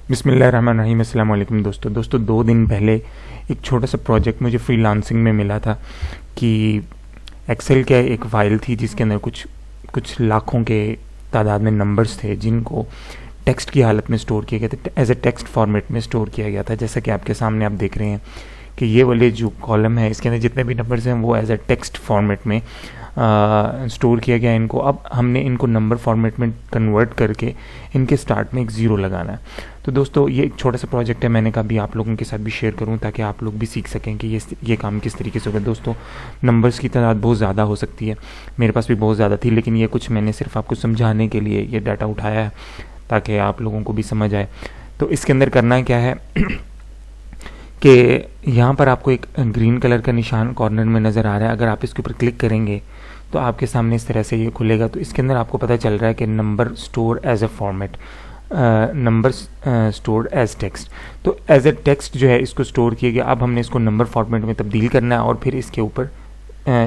बिस्मिल्लाहिर्रहमानिर्रहीम। अस्सलाम वालेकुम दोस्तों 2 दिन पहले एक छोटा सा प्रोजेक्ट मुझे फ्रीलांसिंग में मिला था कि एक्सेल का एक फ़ाइल थी जिसके अंदर कुछ लाखों के तादाद में नंबर्स थे जिनको टेक्स्ट की हालत में स्टोर किया गया था, एज ए टेक्स्ट फॉर्मेट में स्टोर किया गया था। जैसा कि आपके सामने आप देख रहे हैं कि ये वाले जो कॉलम है इसके अंदर जितने भी नंबर्स हैं वो एज ए टेक्स्ट फॉर्मेट में स्टोर किया गया। इनको अब हमने इनको नंबर फॉर्मेट में कन्वर्ट करके इनके स्टार्ट में एक ज़ीरो लगाना है। तो दोस्तों ये एक छोटा सा प्रोजेक्ट है, मैंने कहा भी आप लोगों के साथ भी शेयर करूं ताकि आप लोग भी सीख सकें कि ये काम किस तरीके से होगा। दोस्तों नंबर्स की तादाद बहुत ज़्यादा हो सकती है, मेरे पास भी बहुत ज़्यादा थी, लेकिन ये कुछ मैंने सिर्फ आपको समझाने के लिए ये डाटा उठाया है ताकि आप लोगों को भी समझ आए। तो इसके अंदर करना क्या है कि यहाँ पर आपको एक ग्रीन कलर का निशान कॉर्नर में नज़र आ रहा है। अगर आप इसके ऊपर क्लिक करेंगे तो आपके सामने इस तरह से ये खुलेगा। तो इसके अंदर आपको पता चल रहा है कि number store as a format, number store as text. तो एज ए टेक्स्ट जो है इसको स्टोर किया गया। अब हमने इसको नंबर फॉर्मेट में तब्दील करना है और फिर इसके ऊपर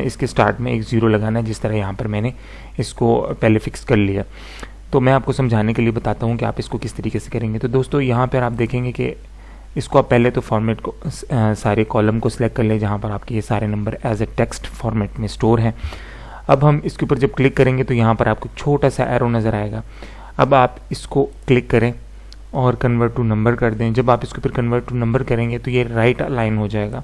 इसके स्टार्ट में एक ज़ीरो लगाना है, जिस तरह यहाँ पर मैंने इसको पहले फिक्स कर लिया। तो मैं आपको समझाने के लिए बताता हूँ कि आप इसको किस तरीके से करेंगे। तो दोस्तों यहाँ पर आप देखेंगे कि इसको आप पहले तो फॉर्मेट को सारे कॉलम को सिलेक्ट कर लें जहाँ पर आपके ये सारे number as a text format में स्टोर हैं। अब हम इसके ऊपर जब क्लिक करेंगे तो यहाँ पर आपको छोटा सा एरो नज़र आएगा। अब आप इसको क्लिक करें और कन्वर्ट टू नंबर कर दें। जब आप इसके ऊपर कन्वर्ट टू नंबर करेंगे तो ये राइट अलाइन हो जाएगा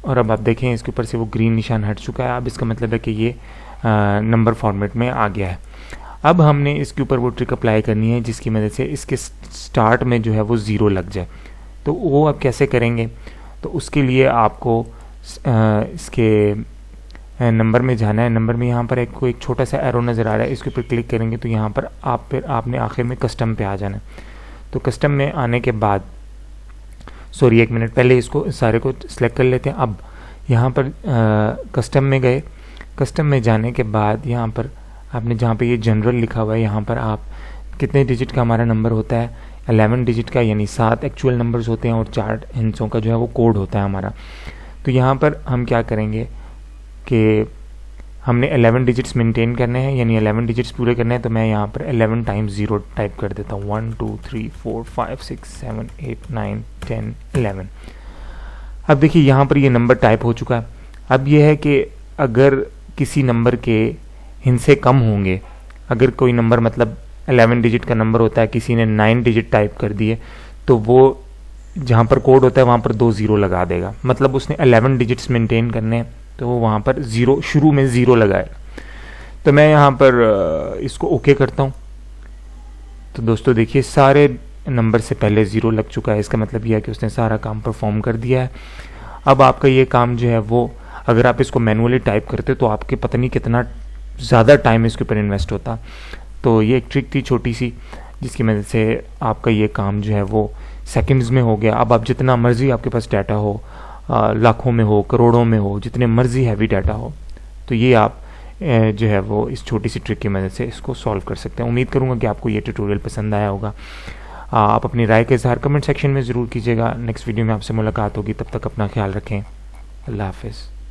और अब आप देखें इसके ऊपर से वो ग्रीन निशान हट चुका है। अब इसका मतलब है कि ये नंबर फॉर्मेट में आ गया है। अब हमने इसके ऊपर वो ट्रिक अप्लाई करनी है जिसकी मदद से इसके स्टार्ट में जो है वो ज़ीरो लग जाए। तो वो आप कैसे करेंगे? तो उसके लिए आपको इसके नंबर में जाना है। नंबर में यहाँ पर एक छोटा सा एरो नज़र आ रहा है, इसके ऊपर क्लिक करेंगे तो यहाँ पर आपने आखिर में कस्टम पे आ जाना है। तो कस्टम में आने के बाद एक मिनट पहले इसको सारे को सिलेक्ट कर लेते हैं। अब यहाँ पर कस्टम में गए, कस्टम में जाने के बाद यहाँ पर आपने जहाँ पे ये जनरल लिखा हुआ है यहाँ पर आप कितने डिजिट का हमारा नंबर होता है, 11 डिजिट का, यानी 7 एक्चुअल नंबर्स होते हैं और 4 हिंसों का जो है वो कोड होता है हमारा। तो यहाँ पर हम क्या करेंगे कि हमने 11 डिजिट्स मेंटेन करने हैं, यानी 11 डिजिट्स पूरे करने हैं। तो मैं यहाँ पर 11 टाइम्स 0 टाइप कर देता हूँ। 1 2 3 4 5 6 7 8 9 10 11। अब देखिए यहाँ पर ये नंबर टाइप हो चुका है। अब ये है कि अगर किसी नंबर के हिस्से कम होंगे, अगर कोई नंबर मतलब 11 डिजिट का नंबर होता है, किसी ने 9 डिजिट टाइप कर दिए, तो वो जहाँ पर कोड होता है वहाँ पर 2 ज़ीरो लगा देगा। मतलब उसने 11 डिजिट्स मेंटेन करने हैं तो वो वहाँ पर ज़ीरो, शुरू में ज़ीरो लगाएगा। तो मैं यहाँ पर इसको ओके करता हूँ। तो दोस्तों देखिए सारे नंबर से पहले ज़ीरो लग चुका है। इसका मतलब यह है कि उसने सारा काम परफॉर्म कर दिया है। अब आपका ये काम जो है वो अगर आप इसको मैनुअली टाइप करते तो आपके पता नहीं कितना ज़्यादा टाइम इसके ऊपर इन्वेस्ट होता। तो ये एक ट्रिक थी छोटी सी जिसकी मदद से आपका ये काम जो है वो सेकंड्स में हो गया। अब आप जितना मर्जी आपके पास डाटा हो, लाखों में हो, करोड़ों में हो, जितने मर्जी हैवी डाटा हो, तो ये आप जो है वो इस छोटी सी ट्रिक की मदद से इसको सॉल्व कर सकते हैं। उम्मीद करूँगा कि आपको ये ट्यूटोरियल पसंद आया होगा। आप अपनी राय का इज़हार कमेंट सेक्शन में ज़रूर कीजिएगा। नेक्स्ट वीडियो में आपसे मुलाकात होगी, तब तक अपना ख्याल रखें। अल्लाह हाफिज़।